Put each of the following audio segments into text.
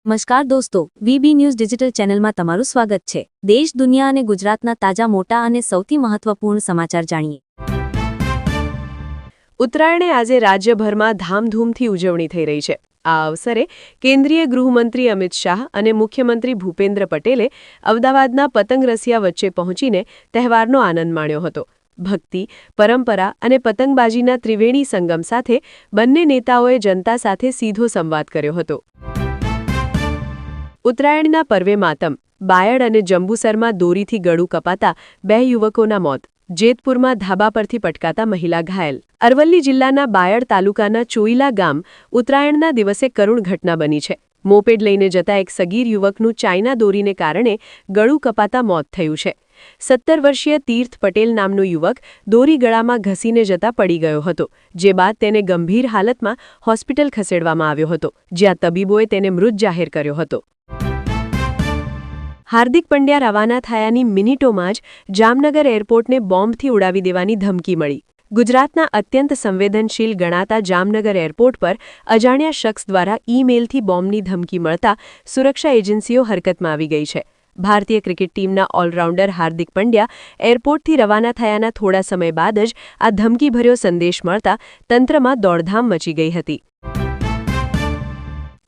નમસ્કાર દોસ્તો, VB news digital ચેનલમાં તમારું સ્વાગત છે। દેશ, દુનિયા અને ગુજરાતના તાજા મોટા અને સૌથી મહત્વપૂર્ણ સમાચાર જાણીએ। ઉત્તરાયણે આજે રાજ્યભરમાં ધામધૂમથી ઉજવણી થઈ રહી છે। આ અવસરે કેન્દ્રીય ગૃહમંત્રી અમિત શાહ અને મુખ્યમંત્રી ભૂપેન્દ્ર પટેલે અમદાવાદના પતંગ રસિયા વચ્ચે પહોંચીને તહેવારનો આનંદ માણ્યો હતો। ભક્તિ, પરંપરા અને પતંગબાજીના ત્રિવેણી સંગમ સાથે બંને નેતાઓએ જનતા સાથે સીધો સંવાદ કર્યો હતો। ઉત્તરાયણના પર્વે માતમ, બાયડ અને જંબુસરમાં દોરીથી ગળું કપાતા 2 યુવકોના મોત, જેતપુરમાં ધાબા પરથી પટકાતા મહિલા ઘાયલ। અરવલ્લી જિલ્લાના બાયડ તાલુકાના ચોઈલા ગામ ઉત્તરાયણના દિવસે કરુણ ઘટના બની છે। મોપેડ લઈને જતા એક સગીર યુવકનું ચાઇના દોરીને કારણે ગળું કપાતા મોત થયું છે। 17 વર્ષીય તીર્થ પટેલ નામનો યુવક દોરી ગળામાં ઘસીને જતા પડી ગયો હતો, જે બાદ તેને ગંભીર હાલતમાં હોસ્પિટલ ખસેડવામાં આવ્યો હતો, જ્યાં તબીબોએ તેને મૃત જાહેર કર્યો હતો। હાર્દિક પંડ્યા રવાના થયાની મિનિટોમાં જ જામનગર એરપોર્ટને બોમ્બથી ઉડાવી દેવાની ધમકી મળી। ગુજરાતના અત્યંત સંવેદનશીલ ગણાતા જામનગર એરપોર્ટ પર અજાણ્યા શખ્સ દ્વારા ઈમેલથી બોમ્બની ધમકી મળતા સુરક્ષા એજન્સીઓ હરકતમાં આવી ગઈ છે। ભારતીય ક્રિકેટ ટીમના ઓલરાઉન્ડર હાર્દિક પંડ્યા એરપોર્ટથી રવાના થયાના થોડા સમય બાદ જ આ ધમકીભર્યો સંદેશ મળતા તંત્રમાં દોડધામ મચી ગઈ હતી।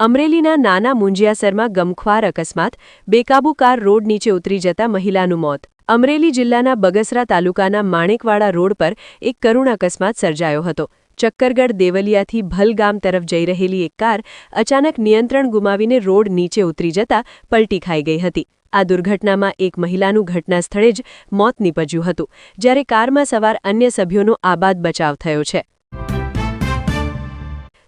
અમરેલીના નાના મુંજિયાસરમાં ગમખ્વાર અકસ્માત, બેકાબુ કાર રોડ નીચે ઉતરી જતા મહિલાનું મોત। અમરેલી જિલ્લાના બગસરા તાલુકાના માણેકવાડા રોડ પર એક કરુણ અકસ્માત સર્જાયો હતો। ચક્કરગઢ દેવલિયાથી ભલ ગામ તરફ જઈ રહેલી એક કાર અચાનક નિયંત્રણ ગુમાવીને રોડ નીચે ઉતરી જતા પલટી ખાઈ ગઈ હતી। આ દુર્ઘટનામાં એક મહિલાનું ઘટના સ્થળે જ મોત નીપજ્યું હતું, જ્યારે કારમાં સવાર અન્ય સભ્યોનો આબાદ બચાવ થયો છે।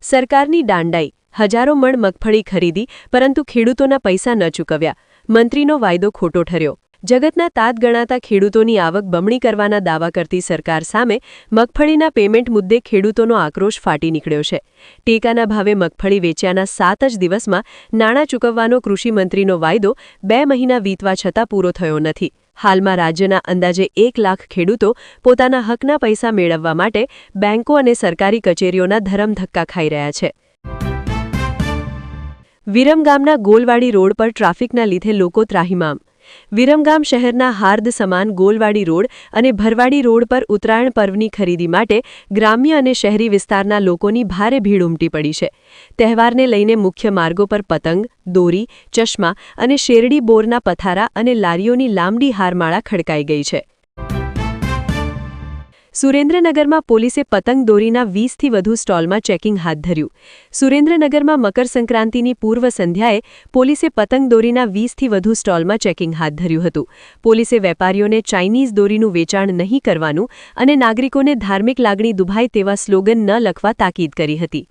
સરકારની દાંડાઈ, હજારો મણ મગફળી ખરીદી પરંતુ ખેડૂતોના પૈસા ન ચૂકવ્યા, મંત્રીનો વાયદો ખોટો ઠર્યો। જગતના તાત ગણાતા ખેડૂતોની આવક બમણી કરવાના દાવા કરતી સરકાર સામે મગફળીના પેમેન્ટ મુદ્દે ખેડૂતોનો આક્રોશ ફાટી નીકળ્યો છે। ટેકાના ભાવે મગફળી વેચ્યાના 7 જ દિવસમાં નાણાં ચૂકવવાનો કૃષિમંત્રીનો વાયદો 2 મહિના વીતવા છતાં પૂરો થયો નથી। હાલમાં રાજ્યના અંદાજે 1 લાખ ખેડૂતો પોતાના હકના પૈસા મેળવવા માટે બેંકો અને સરકારી કચેરીઓના ધરમધક્કા ખાઈ રહ્યા છે। વિરમગામના ગોલવાડી રોડ પર ટ્રાફિકના લીધે લોકો ત્રાહિમામ। વિરમગામ શહેરના હાર્દ સમાન ગોલવાડી રોડ અને ભરવાડી રોડ પર ઉત્તરાયણ પર્વની ખરીદી માટે ગ્રામ્ય અને શહેરી વિસ્તારના લોકોની ભારે ભીડ ઉમટી પડી છે। તહેવારને લઈને મુખ્ય માર્ગો પર પતંગ, દોરી, ચશ્મા અને શેરડી બોરના પથારા અને લારીઓની લાંબી હારમાળા ખડકાઈ ગઈ છે। સુરેન્દ્રનગરમાં પોલીસે પતંગ દોરીના 20થી વધુ સ્ટોલમાં ચેકિંગ હાથ ધર્યું। સુરેન્દ્રનગરમાં મકર સંક્રાંતિની પૂર્વ સંધ્યાએ પોલીસે પતંગ દોરીના 20થી વધુ સ્ટોલમાં ચેકિંગ હાથ ધર્યું હતું। પોલીસે વેપારીઓને ચાઇનીઝ દોરીનું વેચાણ નહીં કરવાનું અને નાગરિકોને ધાર્મિક લાગણી દુભાય તેવા સ્લોગન ન લખવા તાકીદ કરી હતી।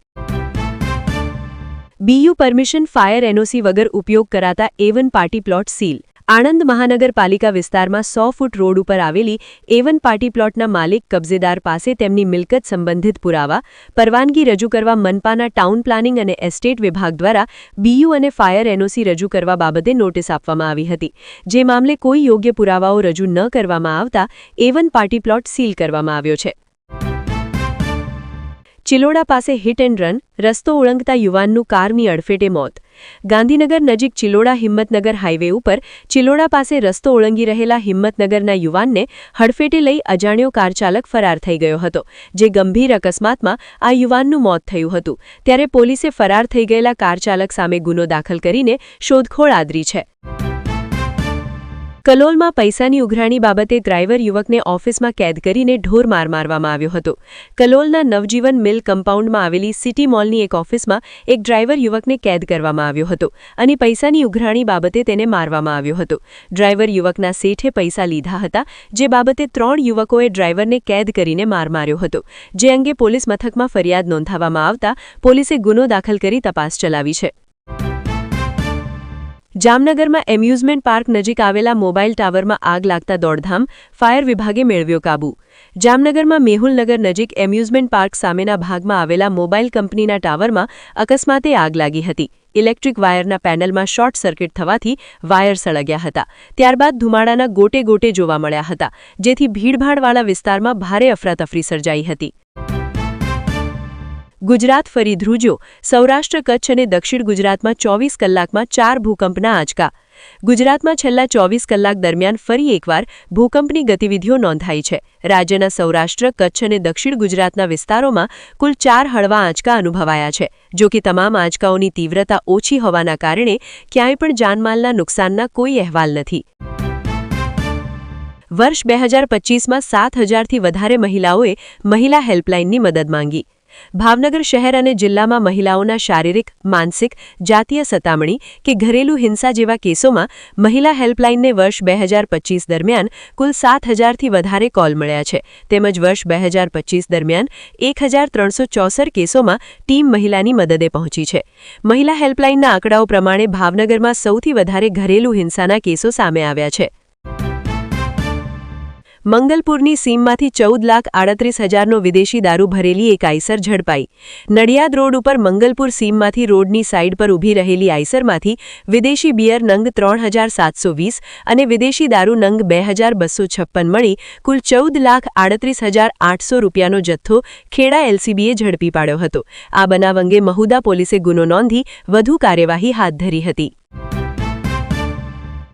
બીયુ પરમિશન ફાયર એનઓસી વગર ઉપયોગ કરાતા A1 party plot seal. Anand મહાનગરપાલિકા વિસ્તારમાં 100 ફૂટ રોડ ઉપર આવેલી A1 પાર્ટી પ્લોટના માલિક કબજેદાર પાસે તેમની મિલકત સંબંધિત પુરાવા, પરવાનગી રજૂ કરવા મનપાના ટાઉન પ્લાનિંગ અને એસ્ટેટ વિભાગ દ્વારા બીયુ અને ફાયર એનઓસી રજૂ કરવા બાબતે નોટિસ આપવામાં આવી હતી, જે મામલે કોઈ યોગ્ય પુરાવાઓ રજૂ ન કરવામાં આવતા A1 પાર્ટી પ્લોટ સીલ કરવામાં આવ્યો છે। ચિલોડા પાસે હિટ એન્ડ રન, રસ્તો ઓળંગતા યુવાનનું કારની અડફેટે મોત। ગાંધીનગર નજીક ચિલોડા હિંમતનગર હાઈવે ઉપર ચિલોડા પાસે રસ્તો ઓળંગી રહેલા હિંમતનગરના યુવાનને હડફેટે લઈ અજાણ્યો કાર ચાલક ફરાર થઈ ગયો હતો, જે ગંભીર અકસ્માતમાં આ યુવાનનું મોત થયું હતું। ત્યારે પોલીસે ફરાર થઈ ગયેલા કાર ચાલક સામે ગુનો દાખલ કરીને શોધખોળ આદરી છે। કલોલમાં પૈસાની ઉઘરાણી બાબતે ડ્રાઈવર યુવકને ઓફિસમાં કેદ કરીને ઢોર માર મારવામાં આવ્યો હતો। કલોલના નવજીવન મિલ કમ્પાઉન્ડમાં આવેલી સિટી મોલની એક ઓફિસમાં એક ડ્રાઈવર યુવકને કેદ કરવામાં આવ્યો હતો અને પૈસાની ઉઘરાણી બાબતે તેને મારવામાં આવ્યો હતો। ડ્રાઈવર યુવકના શેઠે પૈસા લીધા હતા, જે બાબતે 3 યુવકોએ ડ્રાઈવરને કેદ કરીને માર માર્યો હતો, જે અંગે પોલીસ મથકમાં ફરિયાદ નોંધાવવામાં આવતા પોલીસે ગુનો દાખલ કરી તપાસ ચલાવી છે। જામનગરમાં એમ્યુઝમેન્ટ પાર્ક નજીક આવેલા મોબાઈલ ટાવરમાં આગ લાગતા દોડધામ, ફાયર વિભાગે મેળવ્યો કાબૂ। જામનગરમાં મેહુલનગર નજીક એમ્યુઝમેન્ટ પાર્ક સામેના ભાગમાં આવેલા મોબાઈલ કંપનીના ટાવરમાં અકસ્માતે આગ લાગી હતી। ઇલેક્ટ્રિક વાયરના પેનલમાં શોર્ટ સર્કિટ થવાથી વાયર સળગ્યા હતા। ત્યારબાદ ધુમાડાના ગોટે ગોટે જોવા મળ્યા હતા, જેથી ભીડભાડવાળા વિસ્તારમાં ભારે અફરાતફરી સર્જાઈ હતી। ગુજરાત ફરી ધ્રુજો. સૌરાષ્ટ્ર, કચ્છ અને દક્ષિણ ગુજરાતમાં 24 કલાકમાં 4 ભૂકંપના આંચકા. ગુજરાતમાં છેલ્લા 24 કલાક દરમિયાન ફરી એકવાર ભૂકંપની ગતિવિધિઓ નોંધાઈ છે. રાજ્યના સૌરાષ્ટ્ર, કચ્છ અને દક્ષિણ ગુજરાતના વિસ્તારોમાં કુલ 4 હળવા આંચકા અનુભવાયા છે. જો કે તમામ આંચકાઓની તીવ્રતા ઓછી હોવાના કારણે ક્યાંય પણ જાનમાલના નુકસાનના કોઈ અહેવાલ નથી. વર્ષ 2025માં 7,000થી વધારે મહિલાઓએ મહિલા હેલ્પલાઇનની મદદ માંગી. ભાવનગર શહેર અને જિલ્લામાં મહિલાઓના શારીરિક, માનસિક, જાતીય સતામણી કે ઘરેલું હિંસા જેવા કેસોમાં મહિલા હેલ્પલાઇનને વર્ષ 2025 દરમિયાન કુલ 7,000થી વધારે કોલ મળ્યા છે. તેમજ વર્ષ 2025 દરમિયાન 1,364 કેસોમાં ટીમ મહિલાની મદદે પહોંચી છે. મહિલા હેલ્પલાઇનના આંકડાઓ પ્રમાણે ભાવનગરમાં સૌથી વધારે ઘરેલું હિંસાના કેસો સામે આવ્યા છે. મંગલપુરની સીમમાંથી 14,38,000નો વિદેશી દારૂ ભરેલી એક આઈસર ઝડપાઈ. નડિયાદ રોડ ઉપર મંગલપુર સીમમાંથી રોડની સાઇડ પર ઊભી રહેલી આઈસરમાંથી વિદેશી બિયર નંગ 3,720 અને વિદેશી દારૂ નંગ 2,256 મળી કુલ 14,38,800 રૂપિયાનો જથ્થો ખેડા એલસીબીએ ઝડપી પાડ્યો હતો. આ બનાવ અંગે મહુદા પોલીસે ગુનો નોંધી વધુ કાર્યવાહી હાથ ધરી હતી.